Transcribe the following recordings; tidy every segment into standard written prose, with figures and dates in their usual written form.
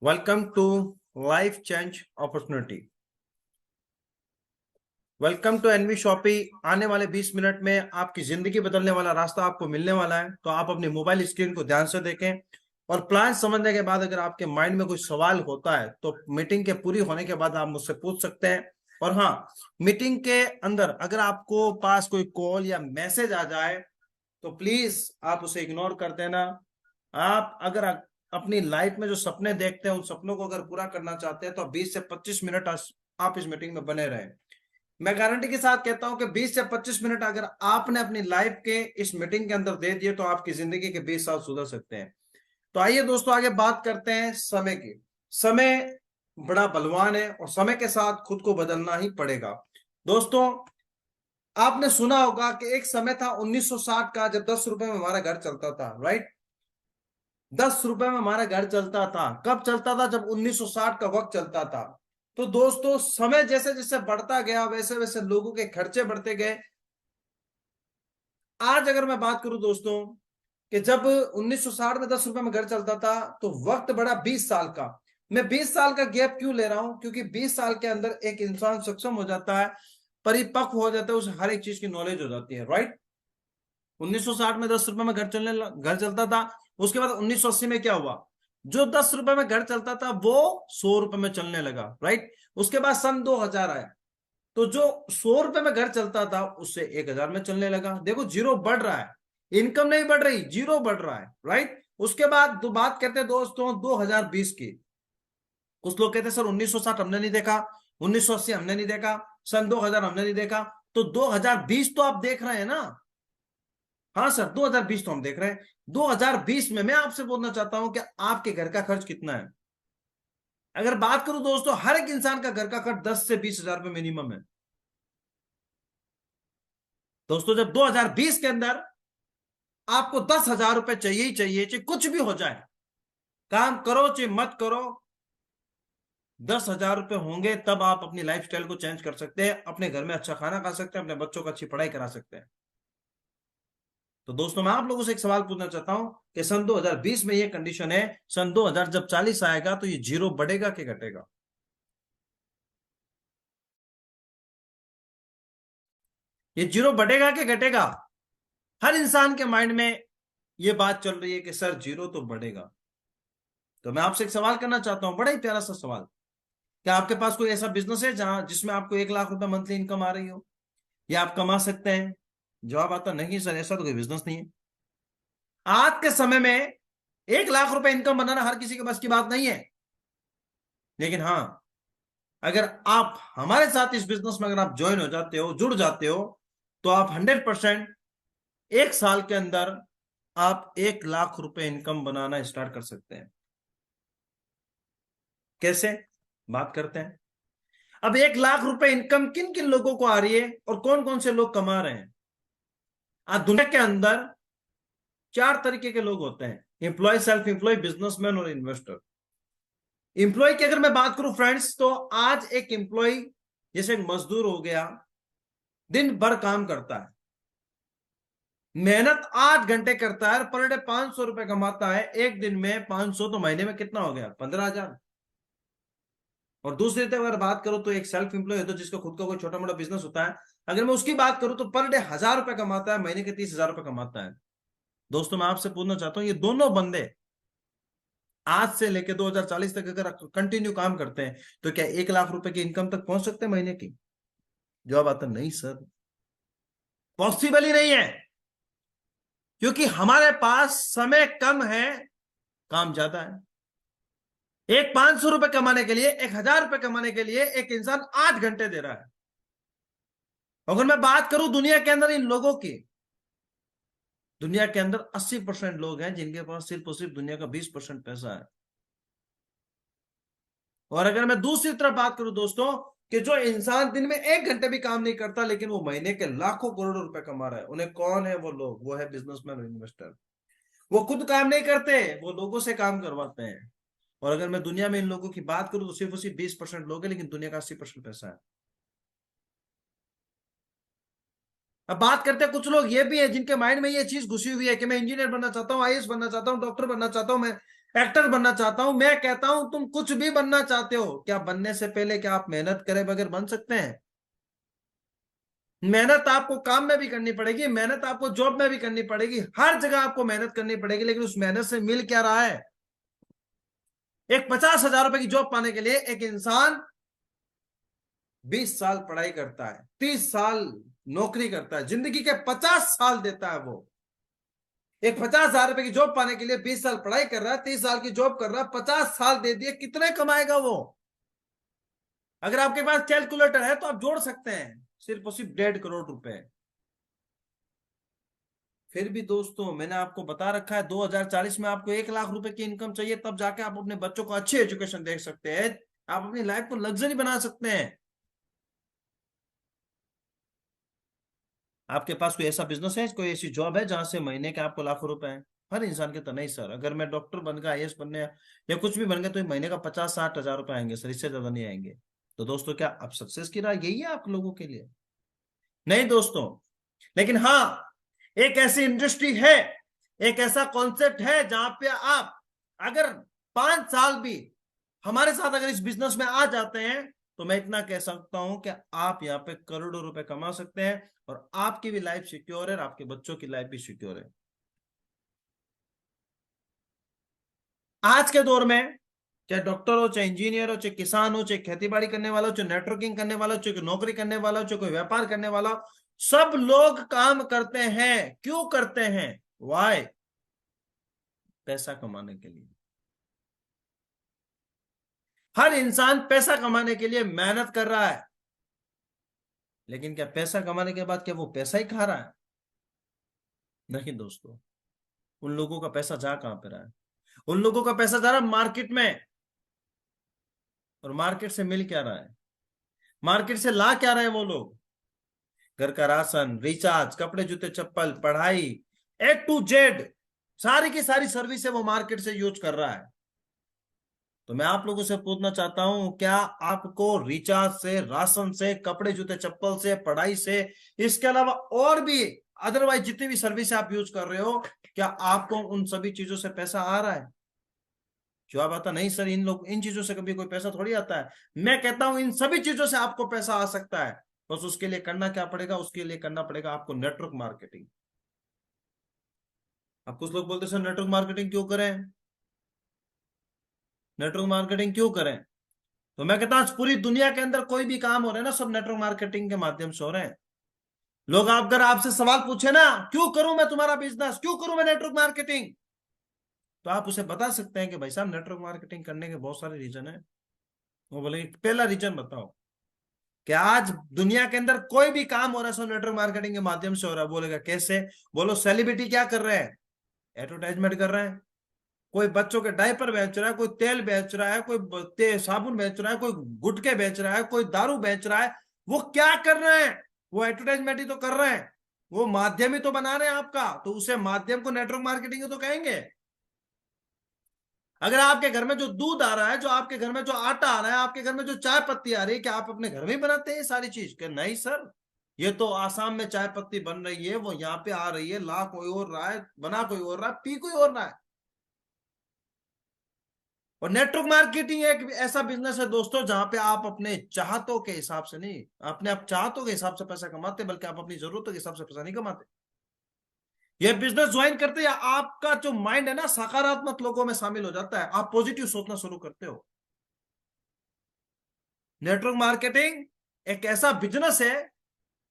Welcome to life change opportunity. Welcome to NV shoppy. आने वाले 20 minute में आपकी जिंदगी बदलने वाला रास्ता आपको मिलने वाला है, तो आप अपनी मोबाइल स्क्रीन को ध्यान से देखें और प्लान समझने के बाद अगर आपके माइंड में कोई सवाल होता है तो मीटिंग के पूरी होने के बाद आप मुझसे पूछ सकते हैं। और हाँ, मीटिंग के अंदर अगर आपको पास कोई कॉल या मैसेज आ जाए तो प्लीज आप उसे इग्नोर कर देना। आप अगर अपनी लाइफ में जो सपने देखते हैं उन सपनों को अगर पूरा करना चाहते हैं तो 20 से 25 मिनट आप इस मीटिंग में बने रहें। मैं गारंटी के साथ कहता हूं कि 20 से 25 मिनट अगर आपने अपनी लाइफ के इस मीटिंग के अंदर दे दिए तो आपकी जिंदगी के 20 साल सुधर सकते हैं। तो आइए दोस्तों, आगे बात करते हैं समय की। समय बड़ा बलवान है और समय के साथ खुद को बदलना ही पड़ेगा। दोस्तों, आपने सुना होगा कि एक समय था 1960 का, जब 10 रुपए में हमारा घर चलता था। राइट, 10 रुपए में हमारा घर चलता था। कब चलता था? जब 1960 का वक्त चलता था। तो दोस्तों, समय जैसे जैसे बढ़ता गया वैसे वैसे लोगों के खर्चे बढ़ते गए। आज अगर मैं बात करूं दोस्तों कि जब 1960 में 10 रुपए में घर चलता था तो वक्त बढ़ा 20 साल का। मैं 20 साल का गैप क्यों ले रहा हूं? क्योंकि 20 साल के अंदर एक इंसान सक्षम हो जाता है, परिपक्व हो जाता है, उसे हर एक चीज की नॉलेज हो जाती है। राइट, 1960 में 10 रुपए में घर चलता था। उसके बाद 1980 में क्या हुआ? जो 10 रुपए में घर चलता था वो 100 रुपए में चलने लगा। राइट, उसके बाद सन 2000 आया तो जो 100 रुपए में घर चलता था उससे 1000 में चलने लगा। देखो, जीरो बढ़ रहा है, इनकम नहीं बढ़ रही, जीरो बढ़ रहा है। राइट, उसके बाद बात करते हैं दोस्तों 2020 की। कुछ लोग कहते हैं सर 1960 हमने नहीं देखा, 1980 हमने नहीं देखा, सन 2000 हमने नहीं देखा। तो 2020 तो आप देख रहे हैं ना? हाँ सर, 2020 तो हम देख रहे हैं। 2020 में मैं आपसे बोलना चाहता हूं कि आपके घर का खर्च कितना है। अगर बात करूं दोस्तों, हर एक इंसान का घर का खर्च 10 से 20 हजार रुपए मिनिमम है। दोस्तों, जब 2020 के अंदर आपको 10 हजार रुपए चाहिए ही चाहिए, चाहे कुछ भी हो जाए, काम करो चाहे मत करो, 10 हजार रुपए होंगे तब आप अपनी लाइफस्टाइल को चेंज कर सकते हैं, अपने घर में अच्छा खाना खा सकते हैं, अपने बच्चों को अच्छी पढ़ाई करा सकते हैं। तो दोस्तों, मैं आप लोगों से एक सवाल पूछना चाहता हूं कि सन 2020 में ये कंडीशन है, सन 2000 जब 40 आएगा तो ये जीरो बढ़ेगा कि घटेगा? ये जीरो बढ़ेगा कि घटेगा? हर इंसान के माइंड में ये बात चल रही है कि सर जीरो तो बढ़ेगा। तो मैं आपसे एक सवाल करना चाहता हूं, बड़ा ही प्यारा सा सवाल। क्या आपके पास कोई ऐसा बिजनेस है जहां जिसमें आपको 1 लाख रुपए मंथली इनकम आ रही हो या आप कमा सकते हैं? जवाब आता नहीं सर, ऐसा तो कोई बिजनेस नहीं है। आज के समय में 1 लाख रुपए इनकम बनाना हर किसी के बस की बात नहीं है। लेकिन हाँ, अगर आप हमारे साथ इस बिजनेस में अगर आप ज्वाइन हो जाते हो, जुड़ जाते हो, तो आप 100% 1 साल के अंदर आप 1 लाख रुपए इनकम बनाना स्टार्ट कर सकते हैं। कैसे? बात करते हैं। अब 1 लाख रुपए इनकम किन किन लोगों को आ रही है और कौन कौन से लोग कमा रहे हैं? आज दुनिया के अंदर 4 तरीके के लोग होते हैं: एम्प्लॉय, सेल्फ एम्प्लॉय, बिजनेसमैन और इन्वेस्टर। एम्प्लॉय की अगर मैं बात करूं फ्रेंड्स, तो आज एक एम्प्लॉय जैसे एक मजदूर हो गया, दिन भर काम करता है, मेहनत 8 घंटे करता है, पर डे 500 रुपए कमाता है। एक दिन में 500 तो महीने में कितना हो गया? 15 हजार। और दूसरी तरफ अगर बात करूं तो एक सेल्फ एम्प्लॉय होता है जिसका खुद का कोई छोटा मोटा बिजनेस होता है, अगर मैं उसकी बात करूं तो पर डे 1000 रुपए कमाता है, महीने के 30 हजार रुपए कमाता है। दोस्तों, मैं आपसे पूछना चाहता हूं, ये दोनों बंदे आज से लेकर 2040 तक अगर कंटिन्यू काम करते हैं तो क्या 1 लाख रुपए की इनकम तक पहुंच सकते हैं महीने की? जवाब आता नहीं सर, पॉसिबल ही नहीं है। क्योंकि हमारे पास समय कम है, काम ज्यादा है। एक 500 रुपए कमाने के लिए, 1000 रुपए कमाने के लिए एक इंसान 8 घंटे दे रहा है। अगर मैं बात करूं दुनिया के अंदर इन लोगों की, दुनिया के अंदर 80% लोग हैं जिनके पास सिर्फ और सिर्फ दुनिया का 20% पैसा है। और अगर मैं दूसरी तरफ बात करूं दोस्तों, कि जो इंसान दिन में 1 घंटे भी काम नहीं करता लेकिन वो महीने के लाखों करोड़ों रुपए कमा रहा है, उन्हें कौन है वो लोग? वो है बिजनेसमैन और इन्वेस्टर। वो खुद काम नहीं करते, वो लोगों से काम करवाते हैं। और अगर मैं दुनिया में इन लोगों की बात करूं तो सिर्फ और सिर्फ 20% लोग हैं, लेकिन दुनिया का 80% पैसा है। अब बात करते हैं, कुछ लोग ये भी है जिनके माइंड में ये चीज घुसी हुई है कि मैं इंजीनियर बनना चाहता हूँ, आईएएस बनना चाहता हूँ, डॉक्टर बनना चाहता हूँ, मैं एक्टर बनना चाहता हूं। मैं कहता हूं तुम कुछ भी बनना चाहते हो, क्या बनने से पहले क्या आप मेहनत करे बगैर बन सकते हैं? मेहनत आपको काम में भी करनी पड़ेगी, मेहनत आपको जॉब में भी करनी पड़ेगी, हर जगह आपको मेहनत करनी पड़ेगी, लेकिन उस मेहनत से मिल क्या रहा है? एक 50,000 रुपए की जॉब पाने के लिए एक इंसान 20 साल पढ़ाई करता है, 30 साल नौकरी करता है, जिंदगी के 50 साल देता है वो। एक 50,000 रुपए की जॉब पाने के लिए 20 साल पढ़ाई कर रहा है, 30 साल की जॉब कर रहा है, 50 साल दे दिए, कितने कमाएगा वो? अगर आपके पास कैलकुलेटर है तो आप जोड़ सकते हैं, सिर्फ और सिर्फ 1.5 करोड़ रुपए। फिर भी दोस्तों मैंने आपको बता रखा है 2040 में आपको 1 लाख रुपए की इनकम चाहिए, तब जाके आप अपने बच्चों को अच्छी एजुकेशन दे सकते हैं, आप अपनी लाइफ को लग्जरी बना सकते हैं। आपके पास कोई ऐसा बिजनेस है, कोई ऐसी जॉब है जहां से महीने के आपको लाखों रुपए हैं? हर इंसान के तो नहीं सर, अगर मैं डॉक्टर बन गया, आईएएस बनने या कुछ भी बन गया, तो महीने का 50-60 हजार रुपए आएंगे सर, इससे ज्यादा नहीं आएंगे। तो दोस्तों क्या अब सक्सेस की राह यही है आप लोगों के लिए? नहीं दोस्तों, लेकिन हाँ, एक ऐसी इंडस्ट्री है, एक ऐसा कॉन्सेप्ट है जहां पे आप अगर 5 साल भी हमारे साथ अगर इस बिजनेस में आ जाते हैं, तो मैं इतना कह सकता हूं कि आप यहाँ पे करोड़ों रुपए कमा सकते हैं, और आपकी भी लाइफ सिक्योर है और आपके बच्चों की लाइफ भी सिक्योर है। आज के दौर में चाहे डॉक्टर हो, चाहे इंजीनियर हो, चाहे किसान हो, चाहे खेती बाड़ी करने वाला हो, चाहे नेटवर्किंग करने वाला हो, चाहे नौकरी करने वाला हो, चाहे कोई व्यापार करने वाला हो, सब लोग काम करते हैं। क्यों करते हैं? वाई? पैसा कमाने के लिए। हर इंसान पैसा कमाने के लिए मेहनत कर रहा है, लेकिन क्या पैसा कमाने के बाद क्या वो पैसा ही खा रहा है? नहीं दोस्तों, उन लोगों का पैसा जा कहां पे रहा है? उन लोगों का पैसा जा रहा है मार्केट में, और मार्केट से मिल क्या रहा है? मार्केट से ला क्या रहे हैं वो लोग? घर का राशन, रिचार्ज, कपड़े, जूते, चप्पल, पढ़ाई, A to Z, सारी की सारी सर्विसें वो मार्केट से यूज कर रहा है। तो मैं आप लोगों से पूछना चाहता हूं, क्या आपको रिचार्ज से, राशन से, कपड़े, जूते, चप्पल से, पढ़ाई से, इसके अलावा और भी अदरवाइज जितनी भी सर्विस आप यूज कर रहे हो, क्या आपको उन सभी चीजों से पैसा आ रहा है? जवाब आता नहीं सर, इन चीजों से कभी कोई पैसा थोड़ी आता है। मैं कहता हूं इन सभी चीजों से आपको पैसा आ सकता है, बस उसके लिए करना क्या पड़ेगा? उसके लिए करना पड़ेगा आपको नेटवर्क मार्केटिंग। अब कुछ लोग बोलते हैं सर नेटवर्क मार्केटिंग क्यों करें, नेटवर्क मार्केटिंग क्यों करें? तो मैं कहता हूं आज पूरी दुनिया के अंदर कोई भी काम हो रहा है ना, सब नेटवर्क मार्केटिंग के माध्यम से हो रहे हैं। लोग अगर आपसे सवाल पूछे ना, क्यों करूं मैं तुम्हारा बिजनेस, क्यों करूं मैं नेटवर्क मार्केटिंग, तो आप उसे बता सकते हैं कि भाई साहब नेटवर्क मार्केटिंग करने के बहुत सारे रीजन है। वो बोलेंगे पहला रीजन बताओ, कि आज दुनिया के अंदर कोई भी काम हो रहा है सो नेटवर्क मार्केटिंग के माध्यम से हो रहा है। बोलेगा कैसे? बोलो सेलिब्रिटी क्या कर रहे हैं? एडवर्टाइजमेंट कर रहे हैं। कोई बच्चों के डायपर बेच रहा है, कोई तेल बेच रहा है, कोई साबुन बेच रहा है, कोई गुटखे बेच रहा है, कोई दारू बेच रहा है। वो क्या कर रहे हैं? वो एडवर्टाइजमेंट ही तो कर रहे हैं, वो माध्यम ही तो बना रहे हैं आपका, तो उसे माध्यम को नेटवर्क मार्केटिंग ही तो कहेंगे। अगर आपके घर में जो दूध आ रहा है, जो आपके घर में जो आटा आ रहा है, आपके घर में जो चाय पत्ती आ रही है, क्या आप अपने घर में ही बनाते हैं ये सारी चीज? कि नहीं सर, ये तो आसाम में चाय पत्ती बन रही है, वो यहाँ पे आ रही है, ला कोई और रहा है, बना कोई और रहा है, पी कोई और रहा है। और नेटवर्क मार्केटिंग एक ऐसा बिजनेस है दोस्तों, जहां पे आप अपने चाहतों के हिसाब से नहीं, अपने आप चाहतों के हिसाब से पैसा कमाते, बल्कि आप अपनी जरूरतों के हिसाब से पैसा नहीं कमाते। ये बिजनेस ज्वाइन करते या आपका जो माइंड है ना, सकारात्मक लोगों में शामिल हो जाता है, आप पॉजिटिव सोचना शुरू करते हो। नेटवर्क मार्केटिंग एक ऐसा बिजनेस है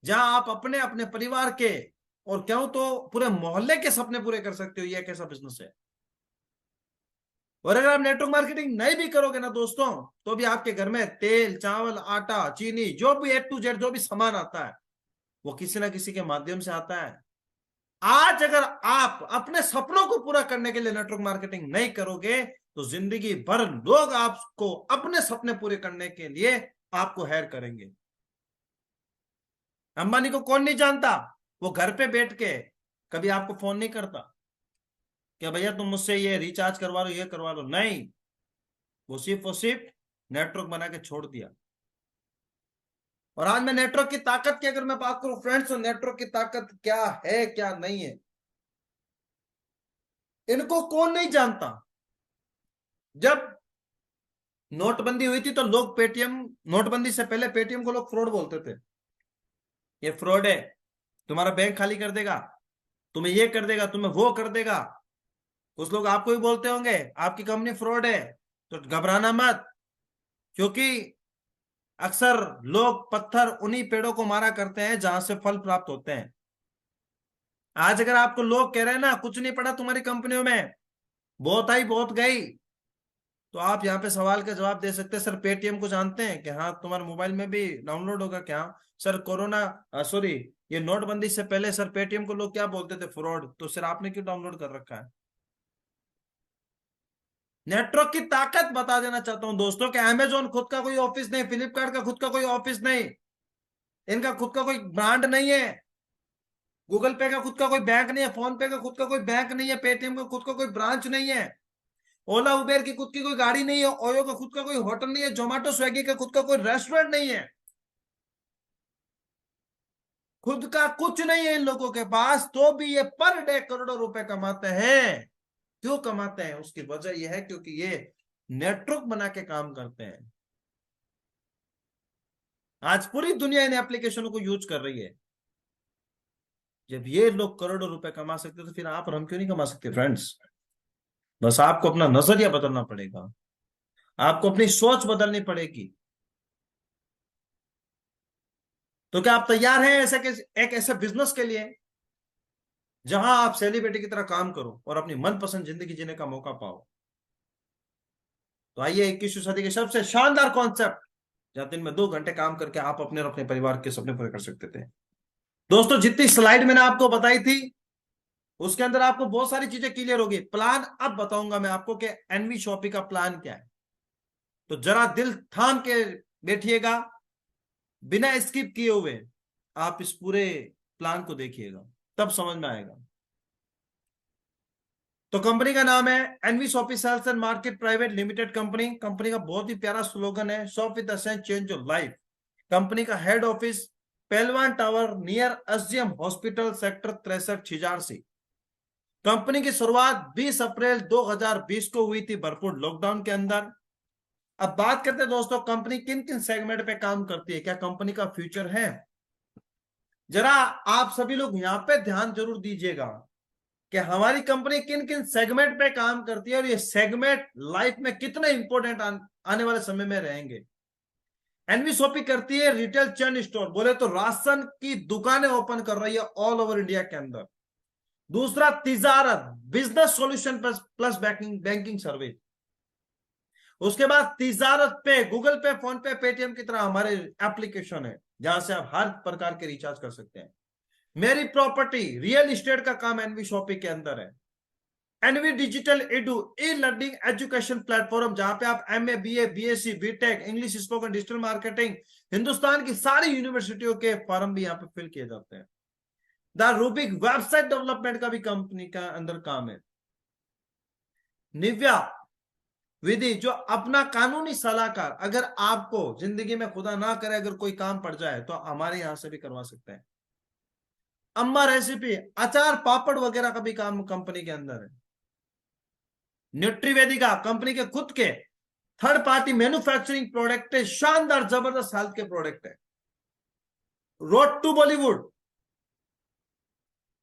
जहां आप अपने अपने परिवार के, और क्यों तो पूरे मोहल्ले के सपने पूरे कर सकते हो। ये एक ऐसा बिजनेस है। और अगर आप नेटवर्क मार्केटिंग नहीं भी करोगे ना दोस्तों, तो भी आपके घर में तेल, चावल, आटा, चीनी, जो भी A to Z जो भी सामान आता है, वो किसी ना किसी के माध्यम से आता है। आज अगर आप अपने सपनों को पूरा करने के लिए नेटवर्क मार्केटिंग नहीं करोगे, तो जिंदगी भर लोग आपको अपने सपने पूरे करने के लिए आपको हायर करेंगे। अंबानी को कौन नहीं जानता? वो घर पे बैठ के कभी आपको फोन नहीं करता कि भैया तुम मुझसे ये रिचार्ज करवा लो, ये करवा लो, नहीं। वो सिर्फ नेटवर्क बना के छोड़ दिया। और आज मैं नेटवर्क की ताकत की अगर मैं बात करूं फ्रेंड्स, तो नेटवर्क की ताकत क्या है क्या नहीं है, इनको कौन नहीं जानता। जब नोटबंदी हुई थी तो लोग पेटीएम, नोटबंदी से पहले पेटीएम को लोग फ्रॉड बोलते थे, ये फ्रॉड है, तुम्हारा बैंक खाली कर देगा, तुम्हें ये कर देगा, तुम्हें वो कर देगा। कुछ लोग आपको भी बोलते होंगे आपकी कंपनी फ्रॉड है, तो घबराना मत, क्योंकि अक्सर लोग पत्थर उन्हीं पेड़ों को मारा करते हैं जहां से फल प्राप्त होते हैं। आज अगर आपको लोग कह रहे हैं ना कुछ नहीं पड़ा तुम्हारी कंपनियों में, बहुत आई बहुत गई, तो आप यहाँ पे सवाल का जवाब दे सकते हैं, सर पेटीएम को जानते हैं कि हाँ तुम्हारे मोबाइल में भी डाउनलोड होगा क्या? सर कोरोना सॉरी, ये नोटबंदी से पहले सर पेटीएम को लोग क्या बोलते थे? फ्रॉड। तो सर आपने क्यों डाउनलोड कर रखा है? नेटवर्क की ताकत बता देना चाहता हूं दोस्तों कि अमेजोन खुद का कोई ऑफिस नहीं, फ्लिपकार्ट का खुद का कोई ऑफिस नहीं, इनका खुद का कोई ब्रांड नहीं है, गूगल पे का खुद का कोई बैंक नहीं है, फोन पे का खुद का कोई बैंक नहीं है, पेटीएम का खुद का कोई ब्रांच नहीं है, ओला उबेर की खुद की कोई गाड़ी नहीं है, ओयो का खुद का कोई होटल नहीं है, जोमेटो स्विगी का खुद का कोई रेस्टोरेंट नहीं है, खुद का कुछ नहीं है इन लोगों के पास, तो भी ये पर डे करोड़ों रुपए कमाते हैं। क्यों कमाते हैं? उसकी वजह यह है क्योंकि ये नेटवर्क बना के काम करते हैं। आज पूरी दुनिया इन एप्लीकेशनों को यूज कर रही है। जब ये लोग करोड़ों रुपए कमा सकते तो फिर आप और हम क्यों नहीं कमा सकते फ्रेंड्स? बस आपको अपना नजरिया बदलना पड़ेगा, आपको अपनी सोच बदलनी पड़ेगी। तो क्या आप तैयार हैं ऐसे एक ऐसे बिजनेस के लिए जहां आप सेलिब्रिटी की तरह काम करो और अपनी मनपसंद जिंदगी जीने का मौका पाओ? तो आइए 21वीं सदी के सबसे शानदार कॉन्सेप्ट, जहां दिन में 2 घंटे काम करके आप अपने और अपने परिवार के सपने पूरे कर सकते थे। दोस्तों जितनी स्लाइड मैंने आपको बताई थी उसके अंदर आपको बहुत सारी चीजें क्लियर होगी। प्लान अब बताऊंगा मैं आपको कि एनवी शॉपी का प्लान क्या है, तो जरा दिल थाम के बैठिएगा, बिना स्किप किए हुए आप इस पूरे प्लान को देखिएगा, तब समझ में आएगा। तो कंपनी का नाम है NV shoppy sales and market private limited company. Company का बहुत ही प्यारा स्लोगन है, shop with the sense change your life. Company का head office Pahalwan tower near SGM hospital sector 63 Chhijarsi. Company की शुरुआत 20 अप्रैल 2020 को हुई थी, भरपूर लॉकडाउन के अंदर। अब बात करते हैं दोस्तों कंपनी किन किन सेगमेंट पे काम करती है, क्या कंपनी का फ्यूचर है। जरा आप सभी लोग यहां पे ध्यान जरूर दीजिएगा कि हमारी कंपनी किन किन सेगमेंट पे काम करती है और ये सेगमेंट लाइफ में कितने इंपॉर्टेंट आने वाले समय में रहेंगे। एनवी शॉपी करती है रिटेल चेन स्टोर, बोले तो राशन की दुकानें ओपन कर रही है ऑल ओवर इंडिया के अंदर। दूसरा तिजारत, business solution plus plus banking service. उसके बाद तिजारत पे गूगल पे, फोन पे, पेटीएम की तरह हमारे एप्लीकेशन है जहां से आप हर प्रकार के रिचार्ज कर सकते हैं। मेरी प्रॉपर्टी रियल एस्टेट का काम एनवी शॉपी के अंदर है। NV digital edu e learning education platform, जहां पे आप MA, BA, BSc, BTech, English spoken, digital marketing, Hindustan की सारी यूनिवर्सिटियों के फॉर्म भी यहाँ पे फिल किए जाते हैं। द रूबिक वेबसाइट डेवलपमेंट का भी कंपनी का अंदर काम है। निव्या विधि, जो अपना कानूनी सलाहकार, अगर आपको जिंदगी में खुदा ना करे अगर कोई काम पड़ जाए तो हमारे यहां से भी करवा सकते हैं। अम्मा रेसिपी, अचार पापड़ वगैरह का भी काम कंपनी के अंदर है। न्यूट्रीवेदिका कंपनी के खुद के थर्ड पार्टी मैन्युफैक्चरिंग प्रोडक्ट है, शानदार जबरदस्त हेल्थ के प्रोडक्ट है। रोड टू बॉलीवुड,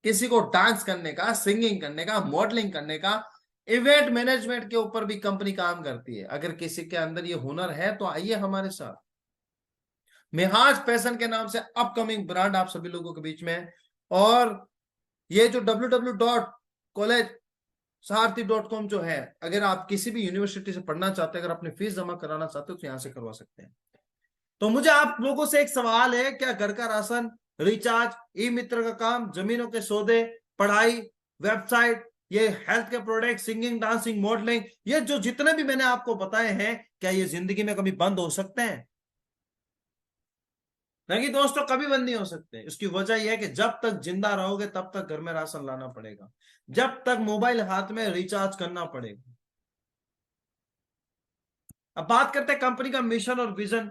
किसी को डांस करने का, सिंगिंग करने का, मॉडलिंग करने का, इवेंट मैनेजमेंट के ऊपर भी कंपनी काम करती है। अगर किसी के अंदर ये हुनर है तो आइए हमारे साथ। मिहाज फैशन के नाम से अपकमिंग ब्रांड आप सभी लोगों के बीच में है। और ये जो www.collegesaarthi.com जो है, अगर आप किसी भी यूनिवर्सिटी से पढ़ना चाहते हैं, अगर अपनी फीस जमा कराना चाहते हो तो यहां से करवा सकते हैं। तो मुझे आप लोगों से एक सवाल है, क्या घर का राशन, रिचार्ज, ई मित्र का काम, जमीनों के सौदे, पढ़ाई, वेबसाइट, ये हेल्थ के प्रोडक्ट, सिंगिंग, डांसिंग, मॉडलिंग, ये जो जितने भी मैंने आपको बताए हैं, क्या ये जिंदगी में कभी बंद हो सकते हैं? नहीं दोस्तों, कभी बंद नहीं हो सकते। इसकी वजह यह है कि जब तक जिंदा रहोगे तब तक घर में राशन लाना पड़ेगा, जब तक मोबाइल हाथ में रिचार्ज करना पड़ेगा। अब बात करते हैं कंपनी का मिशन और विजन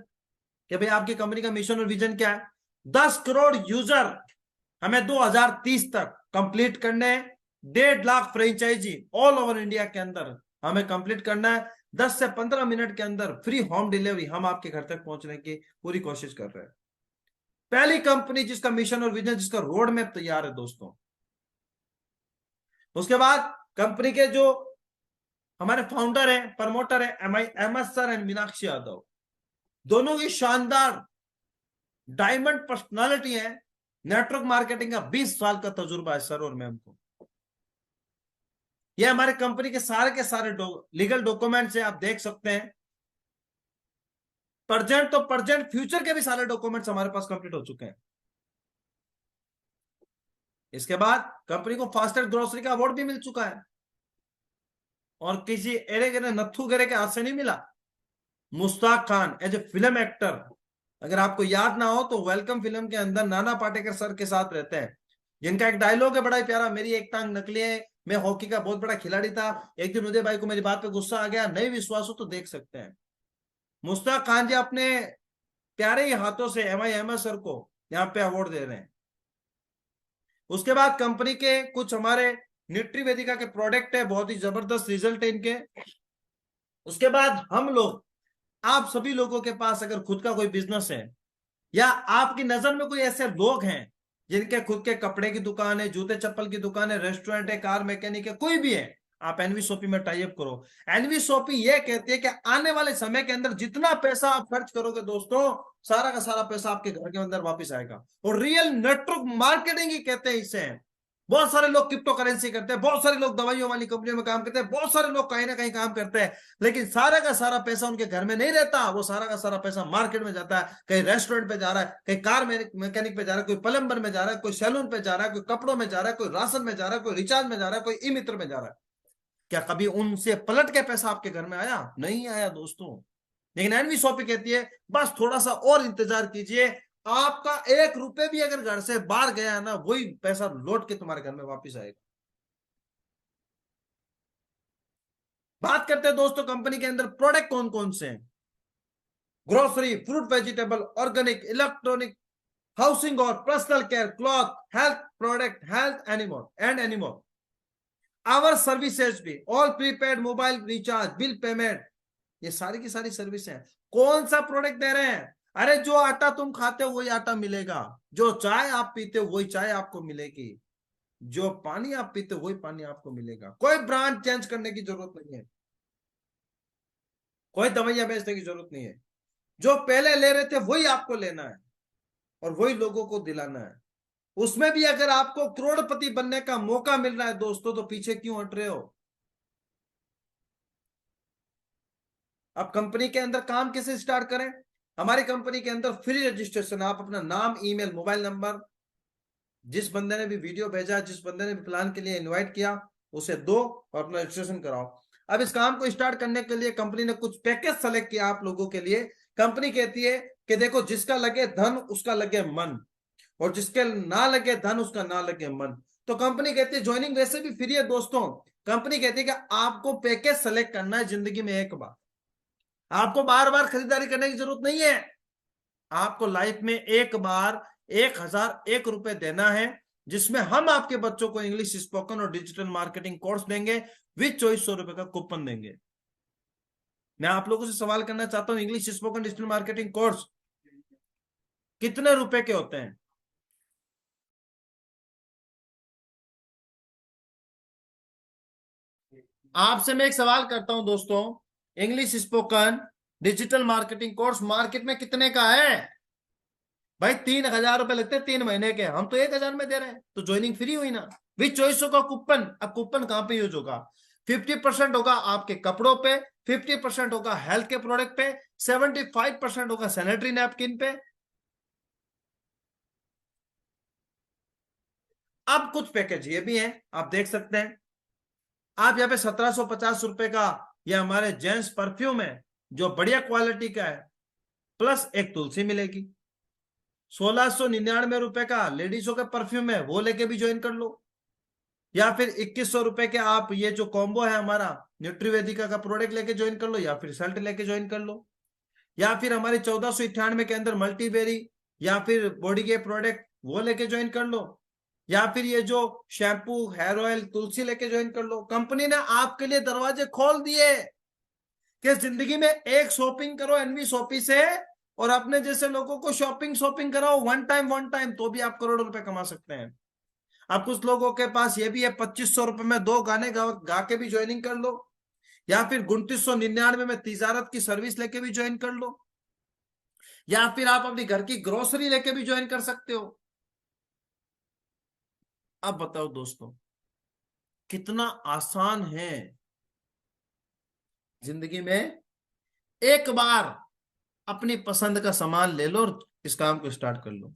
कि भाई आपकी कंपनी का मिशन और विजन क्या है। 10 करोड़ यूजर हमें 2030 तक कंप्लीट करने हैं। 1.5 lakh franchise all over India के अंदर हमें कंप्लीट करना है। 10 से 15 मिनट के अंदर फ्री होम डिलीवरी हम आपके घर तक पहुंचने की पूरी कोशिश कर रहे हैं। पहली कंपनी जिसका मिशन और विजन, जिसका रोड मैप तैयार है दोस्तों। उसके बाद कंपनी के जो हमारे फाउंडर हैं, प्रमोटर है M S sir and Meenakshi Yadav, दोनों की शानदार डायमंड पर्सनालिटी है। नेटवर्क मार्केटिंग का 20 साल का तजुर्बा है सर और मैम को। ये हमारे कंपनी के सारे लीगल डॉक्यूमेंट्स है, आप देख सकते हैं। प्रेजेंट तो प्रेजेंट, फ्यूचर के भी सारे डॉक्यूमेंट्स हमारे पास कंप्लीट हो चुके हैं। इसके बाद कंपनी को फास्टेस्ट ग्रोसरी का अवार्ड भी मिल चुका है, और किसी एरे गिरे नत्थु गिरे के हाथ से नहीं मिला। Mushtaq Khan as a film actor, अगर आपको याद ना हो तो वेलकम फिल्म के अंदर नाना पाटेकर सर के साथ रहते हैं, जिनका एक डायलॉग है बड़ा ही प्यारा, मेरी एक टांग नकली है, मैं हॉकी का बहुत बड़ा खिलाड़ी था, एक दिन उदय भाई को मेरी बात पे गुस्सा आ गया, नहीं विश्वास हो तो देख सकते हैं। मुश्ताक खान जी अपने प्यारे ही हाथों से MIMS सर को यहाँ पे अवार्ड दे रहे हैं। उसके बाद कंपनी के कुछ हमारे न्यूट्री वेदिका के प्रोडक्ट है, बहुत ही जबरदस्त रिजल्ट है इनके। उसके बाद हम लोग, आप सभी लोगों के पास अगर खुद का कोई बिजनेस है, या आपकी नजर में कोई ऐसे लोग हैं जिनके खुद के कपड़े की दुकान है, जूते चप्पल की दुकान है, रेस्टोरेंट है, कार मैकेनिक है, कोई भी है, आप एनवी शॉपी में टाई अप करो। एनवी शॉपी ये कहती है कि आने वाले समय के अंदर जितना पैसा आप खर्च करोगे दोस्तों, सारा का सारा पैसा आपके घर के अंदर वापस आएगा। और रियल नेटवर्क मार्केटिंग ही कहते हैं इसे। बहुत सारे लोग क्रिप्टो करेंसी करते हैं, बहुत सारे लोग दवाइयों वाली कंपनियों में काम करते हैं, बहुत सारे लोग कहीं ना कहीं काम करते हैं, लेकिन सारा का सारा पैसा उनके घर में नहीं रहता, वो सारा का सारा पैसा मार्केट में जाता है, कहीं रेस्टोरेंट पे जा रहा है, कहीं कार मैकेनिक पे जा रहा है, कोई प्लम्बर में जा रहा है, कोई सैलून पे जा रहा है, कोई कपड़ों में जा रहा है, कोई राशन में जा रहा है, कोई रिचार्ज में जा रहा है, कोई ई मित्र में जा रहा है। क्या कभी उनसे पलट के पैसा आपके घर में आया? नहीं आया दोस्तों। लेकिन एनवी शॉपी कहती है बस थोड़ा सा और इंतजार कीजिए, आपका 1 रुपए भी अगर घर से बाहर गया ना, वही पैसा लौट के तुम्हारे घर में वापस आएगा। बात करते हैं दोस्तों कंपनी के अंदर प्रोडक्ट कौन कौन से हैं। Grocery, fruit vegetable, organic, electronic, housing और personal care, cloth, health product, health animal and animal, our services भी, all prepaid mobile recharge, bill payment, ये सारी की सारी सर्विस है। कौन सा प्रोडक्ट दे रहे हैं? अरे जो आटा तुम खाते हो वही आटा मिलेगा, जो चाय आप पीते हो वही चाय आपको मिलेगी, जो पानी आप पीते हो वही पानी आपको मिलेगा। कोई ब्रांड चेंज करने की जरूरत नहीं है, कोई दवाइयां बेचने की जरूरत नहीं है। जो पहले ले रहे थे वही आपको लेना है और वही लोगों को दिलाना है। उसमें भी अगर आपको करोड़पति बनने का मौका मिल रहा है दोस्तों, तो पीछे क्यों हट रहे हो? अब कंपनी के अंदर काम कैसे स्टार्ट करें? हमारी कंपनी के अंदर फ्री रजिस्ट्रेशन, आप अपना नाम, ईमेल, मोबाइल नंबर, जिस बंदे ने भी वीडियो भेजा, जिस बंदे ने भी प्लान के लिए इनवाइट किया, उसे दो और अपना रजिस्ट्रेशन कराओ। अब इस काम को स्टार्ट करने के लिए कंपनी ने कुछ पैकेज सेलेक्ट किया आप लोगों के लिए। कंपनी कहती है कि देखो, जिसका लगे धन उसका लगे मन, और जिसके ना लगे धन उसका ना लगे मन। तो कंपनी कहती है ज्वाइनिंग वैसे भी फ्री है दोस्तों। कंपनी कहती है कि आपको पैकेज सेलेक्ट करना है जिंदगी में एक बार, आपको बार बार खरीदारी करने की जरूरत नहीं है। आपको लाइफ में एक बार 1001 रुपए देना है, जिसमें हम आपके बच्चों को इंग्लिश स्पोकन और डिजिटल मार्केटिंग कोर्स देंगे, विद 2400 रुपए का कूपन देंगे। मैं आप लोगों से सवाल करना चाहता हूं, English spoken digital marketing course कितने रुपए के होते हैं? आपसे मैं एक सवाल करता हूं दोस्तों, English spoken digital marketing course market में कितने का है? भाई 3000 रुपए लगते हैं 3 महीने के, हम तो 1000 में दे रहे हैं, तो ज्वाइनिंग फ्री हुई ना, विद चॉइस का कूपन। अब कूपन कहां पे यूज होगा? 50% होगा आपके कपड़ों पे, 50% होगा हेल्थ के प्रोडक्ट पे, 75% होगा सैनिटरी नैपकिन पे। अब कुछ पैकेज ये भी हैं, आप देख सकते हैं। आप यहाँ पे 1750 रुपए का ये हमारे जेंट्स परफ्यूम है, जो बढ़िया क्वालिटी का है, प्लस एक तुलसी मिलेगी। 1699 रुपए का लेडीजों का परफ्यूम है, वो लेके भी ज्वाइन कर लो। या फिर 2100 रुपए के आप ये जो कॉम्बो है हमारा न्यूट्रीवेदिका का प्रोडक्ट लेके ज्वाइन कर लो, या फिर सल्ट लेके ज्वाइन कर लो। या फिर हमारे 1498 के अंदर मल्टीबेरी या फिर बॉडी के प्रोडक्ट वो लेके ज्वाइन कर लो। या फिर ये जो शैम्पू, हेयर ऑयल, तुलसी लेके ज्वाइन कर लो। कंपनी ने आपके लिए दरवाजे खोल दिए। कि जिंदगी में एक शॉपिंग करो एनवी शॉपी से, और अपने जैसे लोगों को शॉपिंग कराओ वन टाइम, तो भी आप करोड़ों रुपए कमा सकते हैं। अब कुछ लोगों के पास ये भी है, 2500 रुपए में 2 गाने गा के भी ज्वाइनिंग कर लो, या फिर 2999 में तिजारत की सर्विस लेके भी ज्वाइन कर लो, या फिर आप अपनी घर की ग्रोसरी लेके भी ज्वाइन कर सकते हो। अब बताओ दोस्तों, कितना आसान है जिंदगी में। एक बार अपनी पसंद का सामान ले लो और इस काम को स्टार्ट कर लो।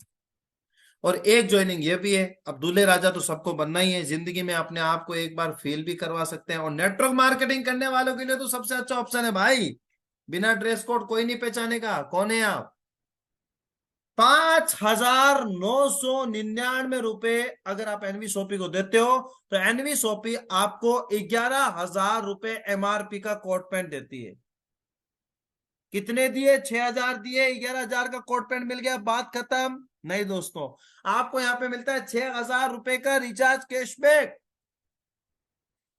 और एक ज्वाइनिंग ये भी है, अब दूल्हे राजा तो सबको बनना ही है जिंदगी में, अपने आप को एक बार फील भी करवा सकते हैं। और नेटवर्क मार्केटिंग करने वालों के लिए तो सबसे अच्छा ऑप्शन है भाई, बिना ड्रेस कोड कोई नहीं पहचानेगा कौन है आप। 5,999 अगर आप एनवी सोपी को देते हो, तो एनवी सोपी आपको 11,000 रुपए एमआरपी का कोट पैंट देती है। कितने दिए? 6,000 दिए, 11,000 का कोट पैंट मिल गया, बात खत्म। नहीं दोस्तों, आपको यहां पे मिलता है 6,000 रुपए का रिचार्ज कैशबैक,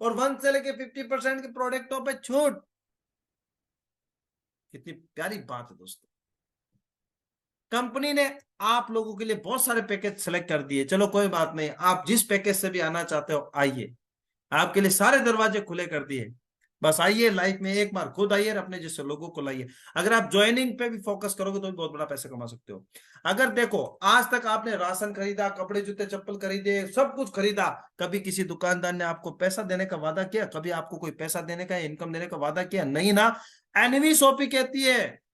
और 1 से लेके 50% के प्रोडक्टों पे छूट। कितनी प्यारी बात है दोस्तों। कंपनी ने आप लोगों के लिए बहुत सारे पैकेज सेलेक्ट कर दिए। चलो कोई बात नहीं, आप जिस पैकेज से भी आना चाहते हो आइए, आपके लिए सारे दरवाजे खुले कर दिए। बस आइए, लाइफ में एक बार खुद आइए और अपने जैसे लोगों को लाइए। अगर आप ज्वाइनिंग पे भी फोकस करोगे तो भी बहुत बड़ा पैसा कमा सकते हो। अगर देखो, आज तक आपने राशन खरीदा, कपड़े जूते चप्पल खरीदे, सब कुछ खरीदा, कभी किसी दुकानदार ने आपको पैसा देने का वादा किया? कभी आपको कोई पैसा देने का, इनकम देने का वादा किया? नहीं ना। एनवी शॉपी कहती है,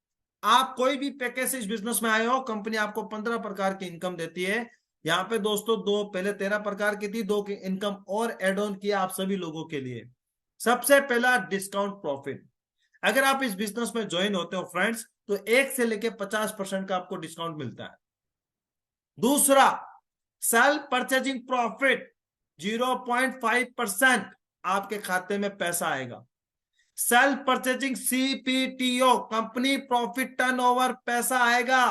आप कोई भी पैकेज इस बिजनेस में आए हो, कंपनी आपको 15 प्रकार की इनकम देती है। यहाँ पे दोस्तों दो पहले 13 प्रकार की थी, 2 की इनकम और एड ऑन किया आप सभी लोगों के लिए। सबसे पहला डिस्काउंट प्रॉफिट। अगर आप इस बिजनेस में ज्वाइन होते हो फ्रेंड्स, तो 1 से लेके 50% का आपको डिस्काउंट मिलता है। दूसरा, सेल्फ परचेजिंग प्रॉफिट, 0.5% आपके खाते में पैसा आएगा। Self purchasing CPTO, company profit turnover, पैसा आएगा।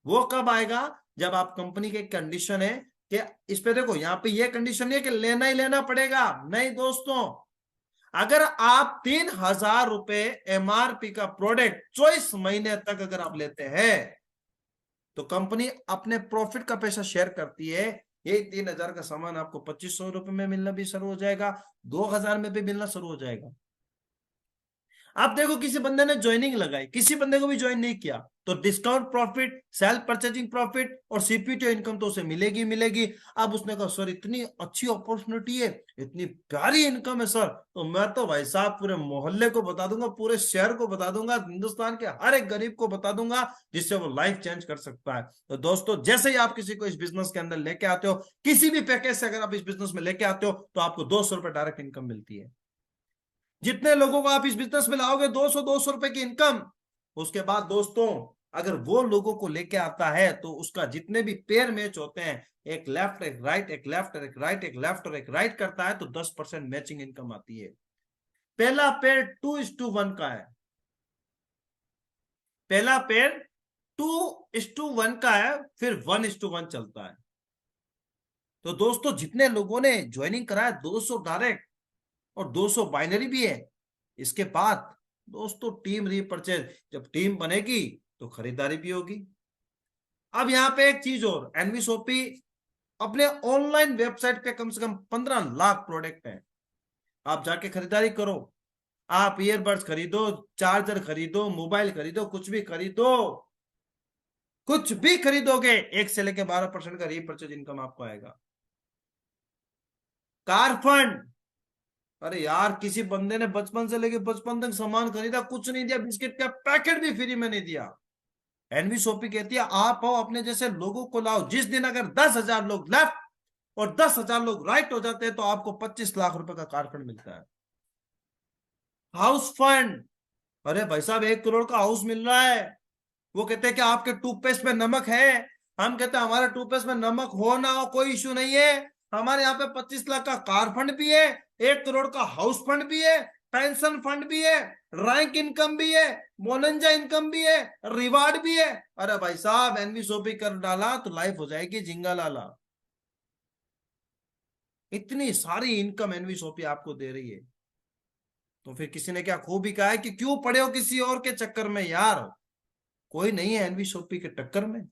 वो कब आएगा? जब आप कंपनी के कंडीशन है कि इस पे देखो, यहां पे ये कंडीशन नहीं है कि लेना ही लेना पड़ेगा। नहीं दोस्तों, अगर आप 3,000 रुपए एमआरपी का प्रोडक्ट 24 महीने तक अगर आप लेते हैं, तो कंपनी अपने प्रॉफिट का पैसा शेयर करती है। ये 3,000 का सामान आपको 2,500 रुपए में मिलना भी शुरू हो जाएगा, 2,000 में भी मिलना शुरू हो जाएगा। आप देखो, किसी बंदे ने ज्वाइनिंग लगाई, किसी बंदे को भी ज्वाइन नहीं किया, तो discount profit, self purchasing profit और सीपीटी इनकम तो उसे मिलेगी मिलेगी। अब उसने कहा सर इतनी अच्छी अपॉर्चुनिटी है, इतनी प्यारी इनकम है सर, तो मैं तो भाई साहब पूरे मोहल्ले को बता दूंगा, पूरे शहर को बता दूंगा, हिंदुस्तान के हर एक गरीब को बता दूंगा, जिससे वो लाइफ चेंज कर सकता है। तो दोस्तों, जैसे ही आप किसी को इस बिजनेस के अंदर लेके आते हो, किसी भी पैकेज से अगर आप इस बिजनेस में लेके आते हो, तो आपको 200 रुपए डायरेक्ट इनकम मिलती है। जितने लोगों को आप इस बिजनेस में लाओगे, 200 रुपए की इनकम। उसके बाद दोस्तों, अगर वो लोगों को लेके आता है, तो उसका जितने भी पेयर मैच होते हैं, एक लेफ्ट एक राइट, एक लेफ्ट और एक राइट, एक लेफ्ट और एक राइट करता है, तो 10% मैचिंग इनकम आती है। पहला पेयर 2:1 का है, पहला पेयर 2:1 का है, फिर 1:1 चलता है। तो दोस्तों, जितने लोगों ने ज्वाइनिंग कराया, 200 डायरेक्ट और 200 बाइनरी भी है। इसके बाद दोस्तों, टीम रीपरचेज, जब टीम बनेगी तो खरीदारी भी होगी। अब यहां पे एक चीज और, एनवी शॉपी अपने ऑनलाइन वेबसाइट पे कम से कम 15 लाख प्रोडक्ट हैं। आप जाके खरीदारी करो, आप ईयरबड्स खरीदो, चार्जर खरीदो, मोबाइल खरीदो, कुछ भी खरीदो, कुछ भी खरीदोगे, 1 से लेके 12% का रीपरचेज इनकम आपको आएगा। कार फंड, अरे यार, किसी बंदे ने बचपन से लेके 55 तक सामान खरीदा, कुछ नहीं दिया, बिस्किट का पैकेट भी फ्री में नहीं दिया। एनवी शॉपी कहती है, आप आओ, अपने जैसे लोगों को लाओ। जिस दिन अगर 10,000 लोग लेफ्ट और 10,000 लोग राइट हो जाते हैं, तो आपको 25 लाख रुपए का कार फंड मिलता है। हाउस फंड, अरे भाई साहब, 1 करोड़ का हाउस मिल रहा है। वो कहते हैं कि आपके टूथपेस्ट में नमक है, हम कहते हैं हमारे टूथपेस्ट में नमक हो ना हो कोई इश्यू नहीं है, हमारे यहाँ पे 25 लाख का कार फंड भी है, 1 करोड़ का हाउस फंड भी है, पेंशन फंड भी है, रैंक इनकम भी है, बोनंजा इनकम भी है, रिवार्ड भी है। अरे भाई साहब, एनवी शॉपी कर डाला तो लाइफ हो जाएगी जिंगा लाला। इतनी सारी इनकम एनवी शॉपी आपको दे रही है। तो फिर किसी ने क्या खूब ही कहा है कि क्यों पड़े हो किसी और के चक्कर में यार, कोई नहीं है एनवी शॉपी के टक्कर में।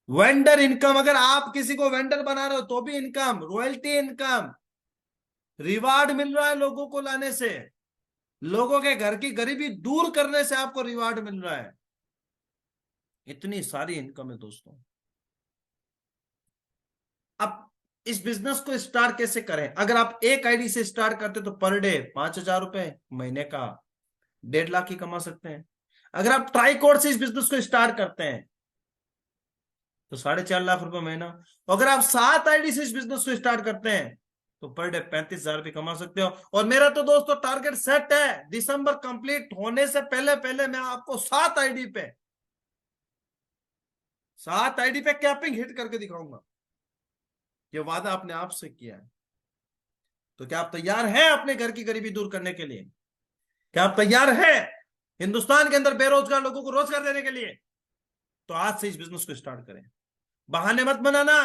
वेंडर इनकम, अगर आप किसी को वेंडर बना रहे हो तो भी इनकम, रॉयल्टी इनकम, रिवार्ड मिल रहा है लोगों को लाने से, लोगों के घर की गरीबी दूर करने से आपको रिवार्ड मिल रहा है। इतनी सारी इनकम है दोस्तों। अब इस बिजनेस को स्टार्ट कैसे करें? अगर आप एक आईडी से स्टार्ट करते तो पर डे 5,000 रुपए, महीने का 1.5 लाख ही कमा सकते हैं। अगर आप ट्राईकोड से इस बिजनेस को स्टार्ट करते हैं तो 4.5 लाख रुपए महीना। अगर आप 7 आईडी से इस बिजनेस को स्टार्ट करते हैं तो पर डे 35,000 रुपये कमा सकते हो। और मेरा तो दोस्तों टारगेट सेट है, दिसंबर कंप्लीट होने से पहले पहले मैं आपको 7 आईडी पे कैपिंग हिट करके दिखाऊंगा। ये वादा आपने आपसे किया है। तो क्या आप तैयार हैं अपने घर की गरीबी दूर करने के लिए? क्या आप तैयार हैं हिंदुस्तान के अंदर बेरोजगार लोगों को रोजगार देने के लिए? तो आज से इस बिजनेस को स्टार्ट करें। बहाने मत बनाना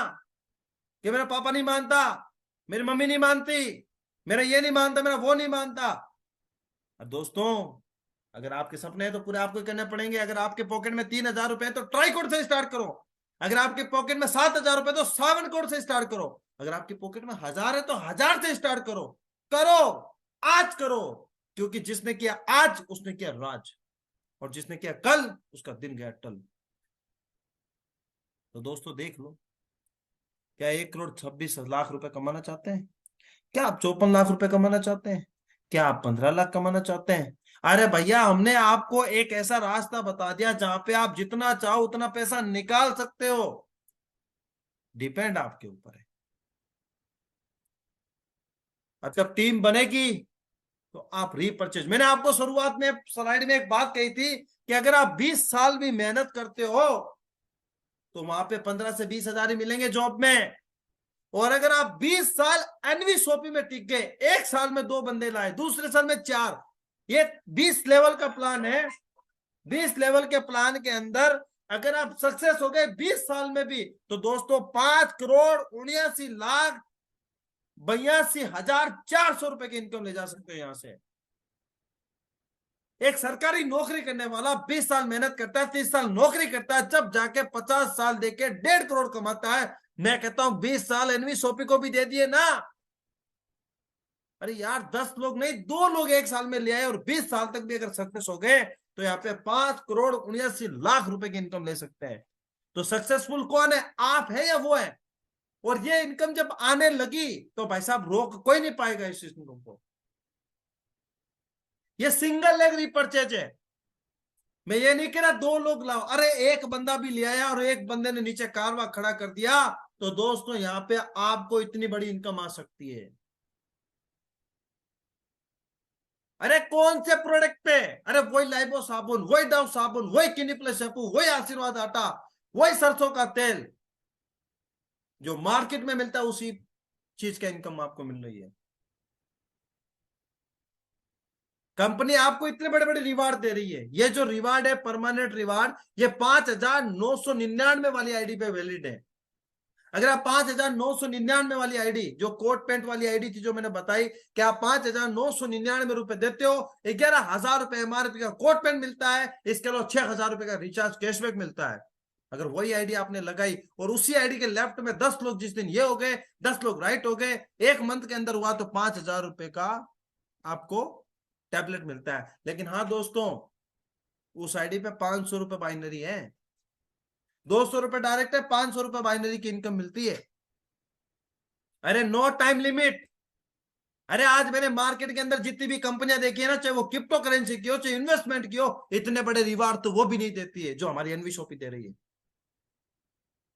कि मेरा पापा नहीं मानता, मेरी मम्मी नहीं मानती, मेरा ये नहीं मानता, मेरा वो नहीं मानता। और दोस्तों, अगर आपके सपने हैं तो पूरे आपको करने पड़ेंगे। अगर आपके पॉकेट में 3,000 रुपए तो ट्राईकोड से स्टार्ट करो। अगर आपके पॉकेट में 7,000 रुपए तो 7 कोड से स्टार्ट करो। अगर आपके पॉकेट में 1,000 है तो 1,000 से स्टार्ट करो। करो, आज करो, क्योंकि जिसने किया आज उसने किया राज, और जिसने किया कल उसका दिन गया टल। तो दोस्तों देख लो, क्या 1,26,00,000 रुपए कमाना चाहते हैं? क्या आप 54 लाख रुपए कमाना चाहते हैं? क्या आप 15 लाख कमाना चाहते हैं? अरे भैया, हमने आपको एक ऐसा रास्ता बता दिया जहां पे आप जितना चाहो उतना पैसा निकाल सकते हो। डिपेंड आपके ऊपर है। अब जब टीम बनेगी तो आप रीपरचेज, मैंने आपको शुरुआत में स्लाइड में एक बात कही थी कि अगर आप 20 साल भी मेहनत करते हो तो वहां पे 15 से 20 हजार ही मिलेंगे जॉब में। और अगर आप 20 साल एनवी शॉपी में टिक गए, एक साल में 2 बंदे लाए, दूसरे साल में 4, ये 20 लेवल का प्लान है। 20 लेवल के प्लान के अंदर अगर आप सक्सेस हो गए 20 साल में भी, तो दोस्तों 5,79,82,400 रुपए की इनकम ले जा सकते हो यहां से। एक सरकारी नौकरी करने वाला 20 साल मेहनत करता है, 30 साल नौकरी करता है, जब जाके 50 साल देके 1.5 करोड़ कमाता है। मैं कहता हूं 20 साल एनवी शॉपी को भी दे दिए ना। अरे यार, 10 लोग नहीं, 2 लोग एक साल में ले आए और 20 साल तक भी अगर सक्सेस हो गए तो यहाँ पे 5,79,00,000 रुपए की इनकम ले सकते हैं। तो सक्सेसफुल कौन है, आप है या वो है? और ये इनकम जब आने लगी तो भाई साहब रोक कोई नहीं पाएगा इस इनकम को। ये सिंगल लेग रिपर्चेज है। मैं ये नहीं कह रहा 2 लोग लाओ, अरे एक बंदा भी ले आया और एक बंदे ने नीचे कारवा खड़ा कर दिया तो दोस्तों यहाँ पे आपको इतनी बड़ी इनकम आ सकती है। अरे कौन से प्रोडक्ट पे? अरे वही लाइबो साबुन, वही डव साबुन, वही क्लिनिक प्लस शैम्पू, वही आशीर्वाद आटा, वही सरसों का तेल, जो मार्केट में मिलता है उसी चीज का इनकम आपको मिल रही है। कंपनी आपको इतने बड़े बड़े रिवार्ड दे रही है। ये जो रिवार्ड है परमानेंट रिवार्ड, ये 5,999 वाली आईडी पे वैलिड है। अगर आप 5,999 वाली आईडी, जो कोट पेंट वाली आईडी थी जो मैंने बताई, कि आप 5,999 रुपए देते हो, 11,000 रुपए एमआरपी का कोट पेंट मिलता है, इसके अलावा 6,000 रुपए का रिचार्ज कैशबैक मिलता है। अगर वही आईडी आपने लगाई और उसी आईडी के लेफ्ट में 10 लोग जिस दिन ये हो गए, 10 लोग राइट हो गए, एक मंथ के अंदर हुआ तो 5,000 रुपए का आपको टैबलेट मिलता है। लेकिन हाँ दोस्तों, उस आईडी पे 500 रुपए बाइनरी है, 200 रुपए डायरेक्ट है, 500 रुपए बाइनरी की इनकम मिलती है। अरे नो टाइम लिमिट। अरे आज मैंने मार्केट के अंदर जितनी भी कंपनियां देखी है ना, चाहे वो क्रिप्टो करेंसी की हो, चाहे इन्वेस्टमेंट की हो, इतने बड़े रिवार्ड तो वो भी नहीं देती है जो हमारी एनवी शॉपी दे रही है।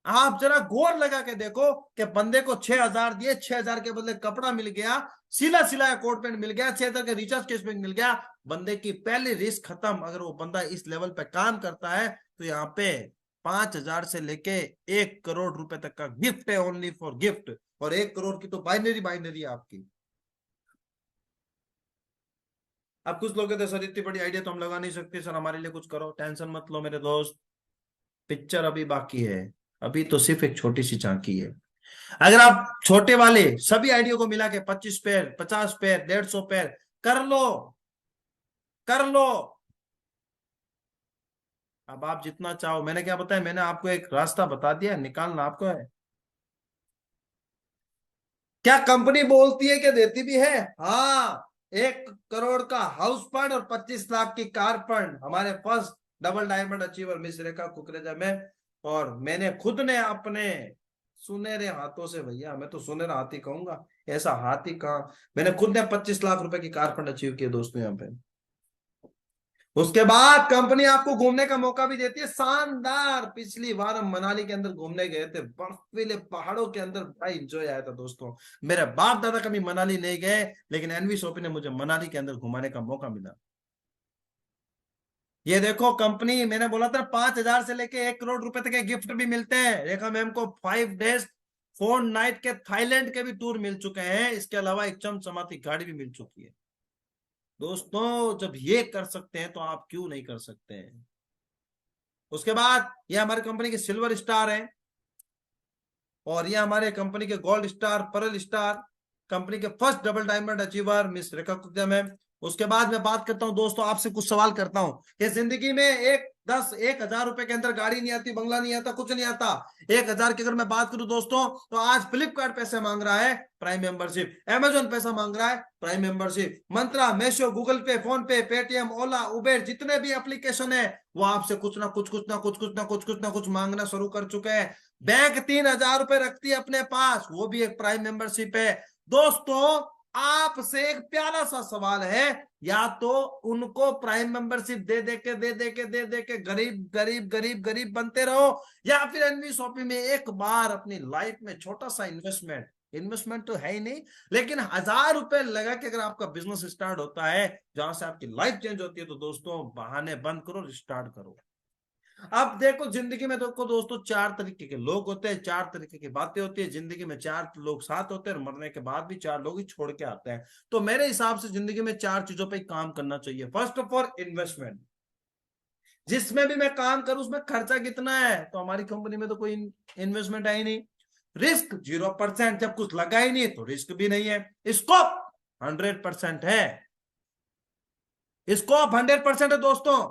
आप जरा गौर लगा के देखो कि बंदे को 6,000 दिए, 6,000 के बदले कपड़ा मिल गया, सिला सिलाया कोट पैंट मिल गया, 6,000 का रिचार्ज कैशबैक मिल गया, बंदे की पहली रिस्क खत्म। अगर वो बंदा इस लेवल पे काम करता है तो यहाँ पे 5,000 से लेके 1 करोड़ रुपए तक का गिफ्ट है, ओनली फॉर गिफ्ट। और 1 करोड़ की तो बाइनरी बाइनरी है आपकी। अब कुछ लोग कहते सर इतनी बड़ी आइडिया तो हम लगा नहीं सकते, सर हमारे लिए कुछ करो। टेंशन मत लो मेरे दोस्त, पिक्चर अभी बाकी है, अभी तो सिर्फ एक छोटी सी झांकी है। अगर आप छोटे वाले सभी आइडिया को मिला के 25 पेयर, 50 पेयर, 150 पेयर कर लो, कर लो। अब आप जितना चाहो, मैंने क्या बताया, मैंने आपको एक रास्ता बता दिया, निकालना आपको है। क्या कंपनी बोलती है कि देती भी है? हाँ, 1 करोड़ का हाउस फंड और 25 लाख की कार फंड हमारे first double diamond achiever miss Rekha Kukreja में। और मैंने खुद ने अपने सुनहरे हाथों से, भैया मैं तो सुनहरा हाथी कहूंगा, ऐसा हाथी कहाँ, मैंने खुद ने 25 लाख रुपए की कार फंड अचीव किया दोस्तों यहाँ पे। उसके बाद कंपनी आपको घूमने का मौका भी देती है शानदार। पिछली बार हम मनाली के अंदर घूमने गए थे, बर्फीले पहाड़ों के अंदर, भाई एंजॉय आया था दोस्तों। मेरे बाप दादा कभी मनाली नहीं गए, लेकिन एनवी शॉपी ने मुझे मनाली के अंदर घुमाने का मौका मिला। ये देखो कंपनी, मैंने बोला था 5,000 से लेके 1 करोड़ रुपए तक के गिफ्ट भी मिलते हैं। रेखा मैम को 5 डेज 4 नाइट के थाईलैंड के भी टूर मिल चुके हैं। इसके अलावा एक चमचमाती गाड़ी भी मिल चुकी है। दोस्तों जब ये कर सकते हैं तो आप क्यों नहीं कर सकते हैं? उसके बाद ये हमारी कंपनी के सिल्वर स्टार है, और ये हमारे कंपनी के gold star, pearl star, company के first double diamond achiever miss Rekha Kukdam है। उसके बाद मैं बात करता हूं दोस्तों, आपसे कुछ सवाल करता हूं कि जिंदगी में 1,000 रुपए के अंदर गाड़ी नहीं आती, बंगला नहीं आता, कुछ नहीं आता। 1,000 की अगर मैं बात करूं दोस्तों, तो आज फ्लिपकार्ट पैसे मांग रहा है, प्राइम मेंबरशिप। अमेजोन पैसा मांग रहा है, प्राइम मेंबरशिप। मंत्रा, मेशो, गूगल पे, फोन पे, पेटीएम, ओला, उबेर, जितने भी एप्लीकेशन है वो आपसे कुछ ना कुछ, कुछ ना कुछ, कुछ ना कुछ, कुछ ना कुछ मांगना शुरू कर चुके हैं। बैंक 3,000 रुपए रखती है अपने पास, वो भी एक प्राइम मेंबरशिप है। दोस्तों आपसे एक प्यारा सा सवाल है, या तो उनको प्राइम मेंबरशिप दे दे के गरीब गरीब गरीब गरीब बनते रहो, या फिर एनवी शॉपी में एक बार अपनी लाइफ में छोटा सा इन्वेस्टमेंट, इन्वेस्टमेंट तो है ही नहीं, लेकिन 1,000 रुपए लगा के अगर आपका बिजनेस स्टार्ट होता है जहां से आपकी लाइफ चेंज होती है, तो दोस्तों बहाने बंद करो, स्टार्ट करो। अब देखो जिंदगी में देखो दोस्तों, 4 तरीके के लोग होते हैं, 4 तरीके की बातें होती है जिंदगी में। 4 लोग साथ होते हैं और मरने के बाद भी 4 लोग ही छोड़ के आते हैं। तो मेरे हिसाब से जिंदगी में 4 चीजों पे काम करना चाहिए। फर्स्ट ऑफ ऑल इन्वेस्टमेंट, जिसमें भी मैं काम करूं उसमें खर्चा कितना है, तो हमारी कंपनी में तो कोई इन्वेस्टमेंट है ही नहीं। रिस्क 0%, जब कुछ लगा ही नहीं तो रिस्क भी नहीं है। स्कोप 100% है, स्कोप 100% है दोस्तों।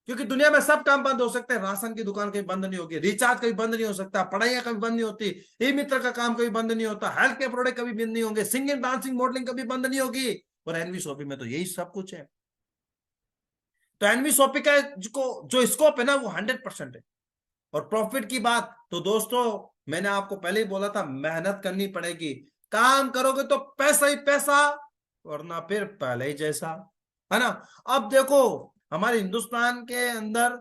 क्योंकि दुनिया में सब काम बंद हो सकते हैं, राशन की दुकान कभी बंद नहीं होगी, रिचार्ज कभी बंद नहीं हो सकता, पढ़ाइयां कभी बंद नहीं होती, ई मित्र का काम कभी बंद नहीं होता, हेल्थ के प्रोडक्ट कभी बंद नहीं होंगे, सिंगिंग, डांसिंग, मॉडलिंग कभी बंद नहीं होगी। और एनवी शॉपी में तो यही सब कुछ है। तो एनवी शॉपी का जो स्कोप है ना वो 100% है। और प्रॉफिट की बात तो दोस्तों, मैंने आपको पहले ही बोला था, मेहनत करनी पड़ेगी। काम करोगे तो पैसा ही पैसा, वरना फिर पहले ही जैसा, है ना। अब देखो हमारे हिंदुस्तान के अंदर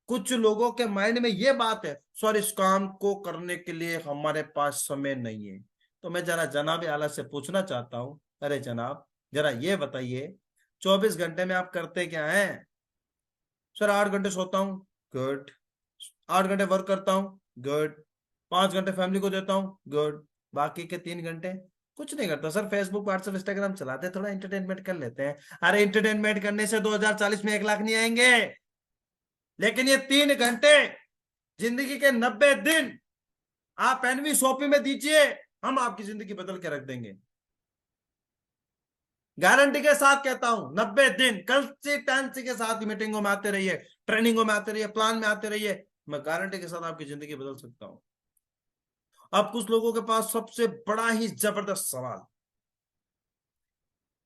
कुछ लोगों के माइंड में ये बात है, सर इस काम को करने के लिए हमारे पास समय नहीं है। तो मैं जरा जनाब आला से पूछना चाहता हूं, अरे जनाब जरा ये बताइए, 24 घंटे में आप करते क्या हैं? सर 8 घंटे सोता हूँ, गुड। 8 घंटे वर्क करता हूँ, गुड। 5 घंटे फैमिली को देता हूँ, गुड। बाकी के 3 घंटे कुछ नहीं करता सर, फेसबुक, व्हाट्सएप, इंस्टाग्राम चलाते, थोड़ा एंटरटेनमेंट कर लेते हैं। अरे एंटरटेनमेंट करने से 2040 में 1 लाख नहीं आएंगे, लेकिन ये 3 घंटे जिंदगी के 90 दिन आप एनवी शॉपी में दीजिए, हम आपकी जिंदगी बदल के रख देंगे। गारंटी के साथ कहता हूं, 90 दिन कंसिस्टेंसी के साथ मीटिंगों में आते रहिए, ट्रेनिंगों में आते रहिए, प्लान में आते रहिए, मैं गारंटी के साथ आपकी जिंदगी बदल सकता हूं। अब कुछ लोगों के पास सबसे बड़ा ही जबरदस्त सवाल,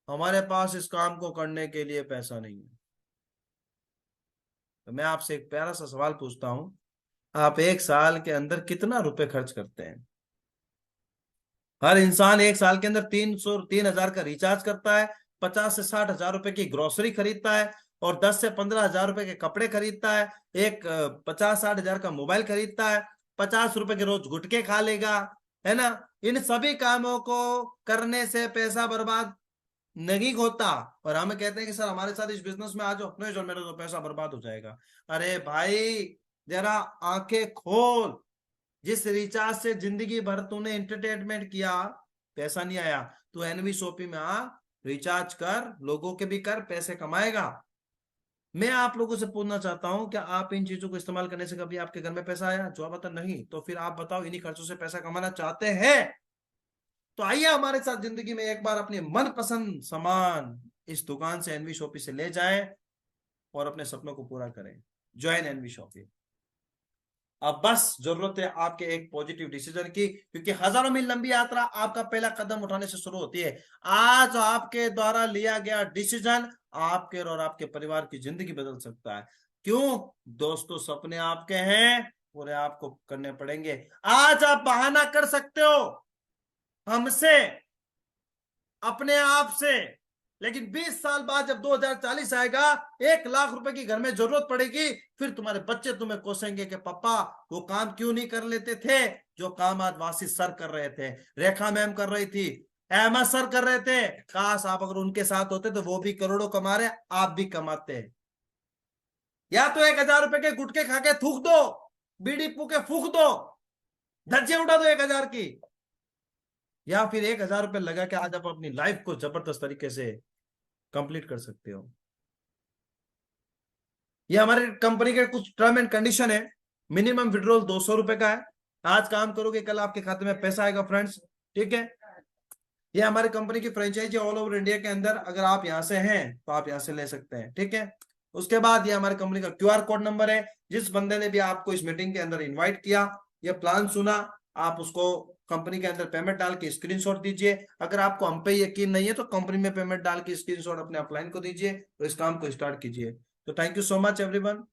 हमारे पास इस काम को करने के लिए पैसा नहीं है। तो मैं आपसे एक प्यारा सा सवाल पूछता हूं, आप एक साल के अंदर कितना रुपए खर्च करते हैं? हर इंसान एक साल के अंदर 3,000 का रिचार्ज करता है, 50 से 60 हजार रुपए की ग्रोसरी खरीदता है, और 10 से 15 हजार रुपए के कपड़े खरीदता है, एक 50-60 हजार का मोबाइल खरीदता है, 50 रुपए के रोज गुटखे खा लेगा, है ना। इन सभी कामों को करने से पैसा बर्बाद नहीं होता, और हमें कहते हैं कि सर हमारे साथ इस बिजनेस में आ जाओ, नहीं सर मेरा तो पैसा बर्बाद हो जाएगा। अरे भाई जरा आंखें खोल, जिस रिचार्ज से जिंदगी भर तूने एंटरटेनमेंट किया, पैसा नहीं आया, तू एनवी शॉपी में आ, रिचार्ज कर, लोगों के भी कर, पैसे कमाएगा। मैं आप लोगों से पूछना चाहता हूं, क्या आप इन चीजों को इस्तेमाल करने से कभी आपके घर में पैसा आया? जवाब आता नहीं। तो फिर आप बताओ, इन्हीं खर्चों से पैसा कमाना चाहते हैं? तो आइए हमारे साथ जिंदगी में एक बार अपने मनपसंद सामान इस दुकान से, एनवी शॉपी से ले जाएं और अपने सपनों को पूरा करें। Join NV shoppy. अब बस जरूरत है आपके एक पॉजिटिव डिसीजन की, क्योंकि हजारों मील लंबी यात्रा आपका पहला कदम उठाने से शुरू होती है। आज आपके द्वारा लिया गया डिसीजन आपके और आपके परिवार की जिंदगी बदल सकता है। क्यों दोस्तों? सपने आपके हैं, पूरे आपको करने पड़ेंगे। आज आप बहाना कर सकते हो हमसे, अपने आप से, लेकिन 20 साल बाद जब 2040 आएगा, 1 लाख रुपए की घर में जरूरत पड़ेगी, फिर तुम्हारे बच्चे तुम्हें कोसेंगे कि पापा वो काम क्यों नहीं कर लेते थे जो काम आज वासी सर कर रहे थे, रेखा मैम कर रही थी, एमा सर कर रहे थे। काश आप अगर उनके साथ होते तो वो भी करोड़ों कमा रहे, आप भी कमाते। या तो 1,000 रुपए के गुटके खा के थूक दो, बीड़ी पू के फूक दो, धज्जे उड़ा दो 1,000 की, या फिर 1,000 रुपए लगा के आज आप अपनी लाइफ को जबरदस्त तरीके से कंप्लीट कर सकते हो। ये हमारे कंपनी के कुछ टर्म एंड कंडीशन है। मिनिमम विड्रॉल 200 रुपए का है। आज काम करोगे कल आपके खाते में पैसा आएगा फ्रेंड्स, ठीक है। ये हमारी कंपनी की फ्रेंचाइजी ऑल ओवर इंडिया के अंदर, अगर आप यहां से हैं तो आप यहां से ले सकते हैं, ठीक है। उसके बाद ये हमारी कंपनी का क्यूआर कोड नंबर है। जिस बंदे ने भी आपको इस मीटिंग के अंदर इन्वाइट किया, ये प्लान सुना, आप उसको कंपनी के अंदर पेमेंट डाल के स्क्रीनशॉट दीजिए। अगर आपको हम पे यकीन नहीं है तो कंपनी में पेमेंट डाल के स्क्रीनशॉट अपने अपलाइन को दीजिए, तो इस काम को स्टार्ट कीजिए। तो thank you so much everyone.